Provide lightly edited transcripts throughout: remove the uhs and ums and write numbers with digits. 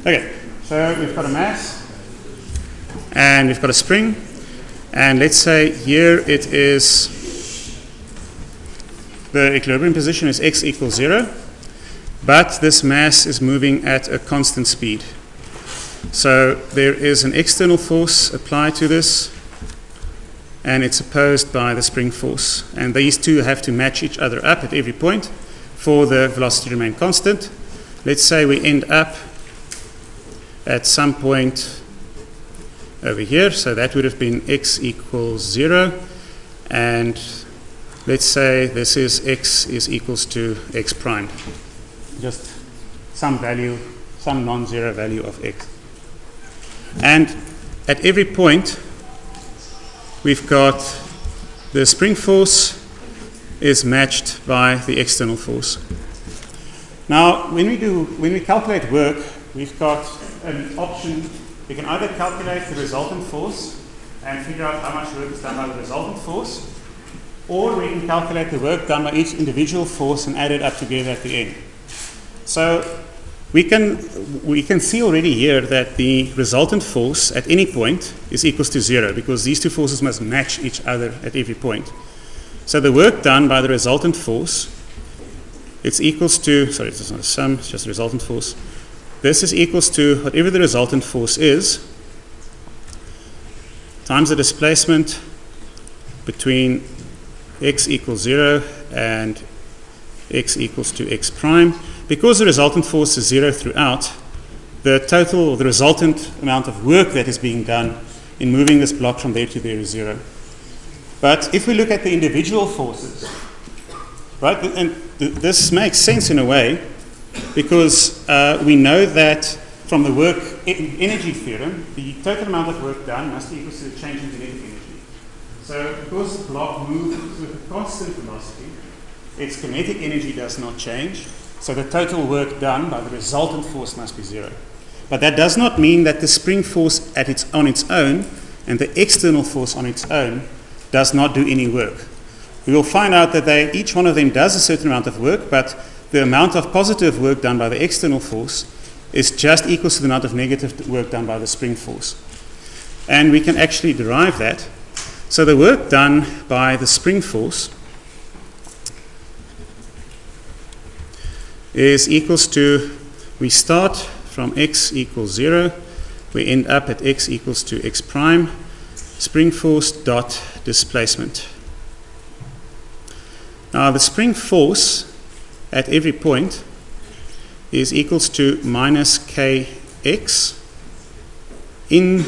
Okay, so we've got a mass and we've got a spring, and let's say here it is, the equilibrium position is x equals 0, but this mass is moving at a constant speed. So there is an external force applied to this, and it's opposed by the spring force. And these two have to match each other up at every point for the velocity to remain constant. Let's say we end up at some point over here, so that would have been x equals 0, and let's say this is x is equals to x prime, just some value, some non-zero value of x. And at every point we've got the spring force is matched by the external force. Now when we calculate work, we've got an option. We can either calculate the resultant force and figure out how much work is done by the resultant force, or we can calculate the work done by each individual force and add it up together at the end. So we can see already here that the resultant force at any point is equals to 0, because these two forces must match each other at every point. So the work done by the resultant force, it's equals to, sorry, it's not a sum, it's just the resultant force. This is equals to whatever the resultant force is times the displacement between x equals 0 and x equals to x prime. Because the resultant force is 0 throughout, the total, or the resultant amount of work that is being done in moving this block from there to there is 0. But if we look at the individual forces, right, and this makes sense in a way, because we know that from the work energy theorem, the total amount of work done must be equal to the change in kinetic energy. So because the block moves with a constant velocity, its kinetic energy does not change, so the total work done by the resultant force must be 0. But that does not mean that the spring force on its own and the external force on its own does not do any work. We will find out that each one of them does a certain amount of work, but the amount of positive work done by the external force is just equal to the amount of negative work done by the spring force. And we can actually derive that. So the work done by the spring force is equals to, we start from x equals 0, we end up at x equals to x prime, spring force dot displacement. Now the spring force at every point is equals to minus kx in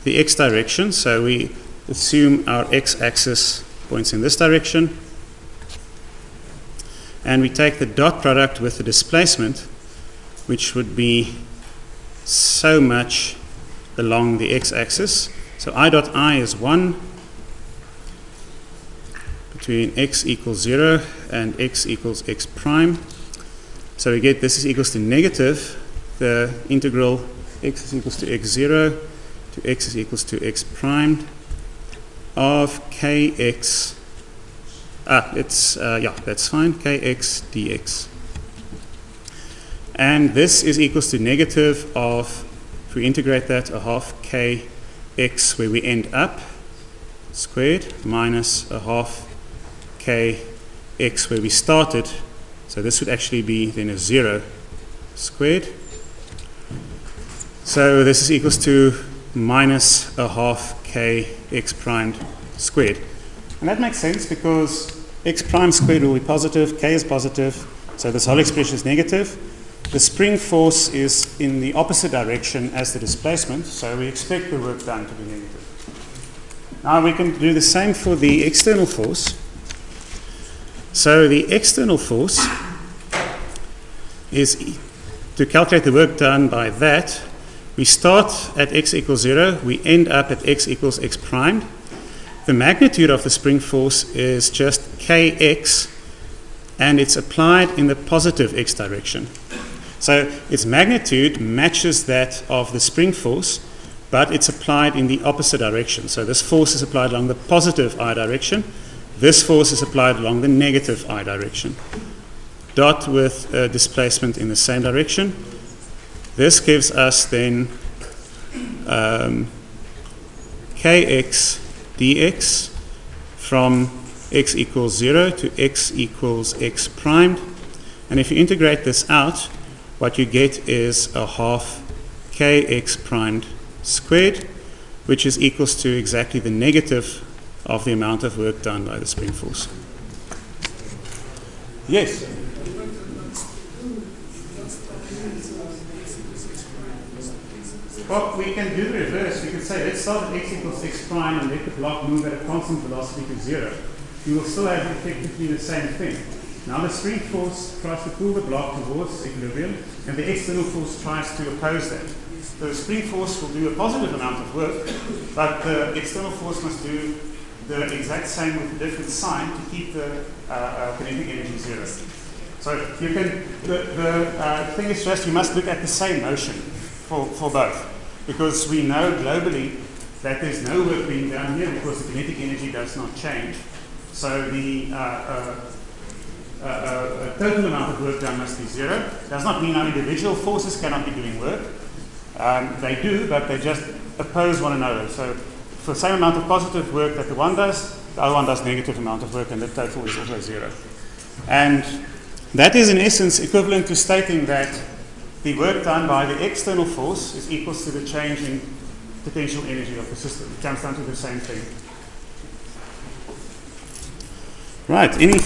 the x direction, so we assume our x-axis points in this direction, and we take the dot product with the displacement, which would be so much along the x-axis. So I dot I is 1 between x equals 0 and x equals x prime. So we get this is equals to negative the integral x is equals to x0 to x is equals to x prime of kx. That's fine, kx dx. And this is equals to negative of, if we integrate that, a half kx where we end up squared minus a half kx where we started. So this would actually be then a 0 squared. So this is equals to minus a half kx primed squared. And that makes sense because x prime squared will be positive, k is positive, so this whole expression is negative. The spring force is in the opposite direction as the displacement, so we expect the work done to be negative. Now we can do the same for the external force. So the external force is, to calculate the work done by that, we start at x equals 0, we end up at x equals x primed. The magnitude of the spring force is just kx, and it's applied in the positive x direction. So its magnitude matches that of the spring force, but it's applied in the opposite direction. So this force is applied along the positive I direction. This force is applied along the negative I direction. Dot with displacement in the same direction. This gives us then kx dx from x equals 0 to x equals x primed. And if you integrate this out, what you get is a half kx primed squared, which is equals to exactly the negative of the amount of work done by the spring force. Yes? Well, we can do the reverse. We can say, let's start at x equals x prime and let the block move at a constant velocity to 0. You will still have effectively the same thing. Now the spring force tries to pull the block towards equilibrium, and the external force tries to oppose that. So the spring force will do a positive amount of work, but the external force must do the exact same with a different sign to keep the kinetic energy 0. So you can, the thing is just you must look at the same motion for both, because we know globally that there's no work being done here because the kinetic energy does not change. So the total amount of work done must be 0. Does not mean our individual forces cannot be doing work. They do, but they just oppose one another. So for the same amount of positive work that the one does, the other one does negative amount of work, and the total is also 0. And that is in essence equivalent to stating that the work done by the external force is equal to the change in potential energy of the system. It comes down to the same thing. Right. Any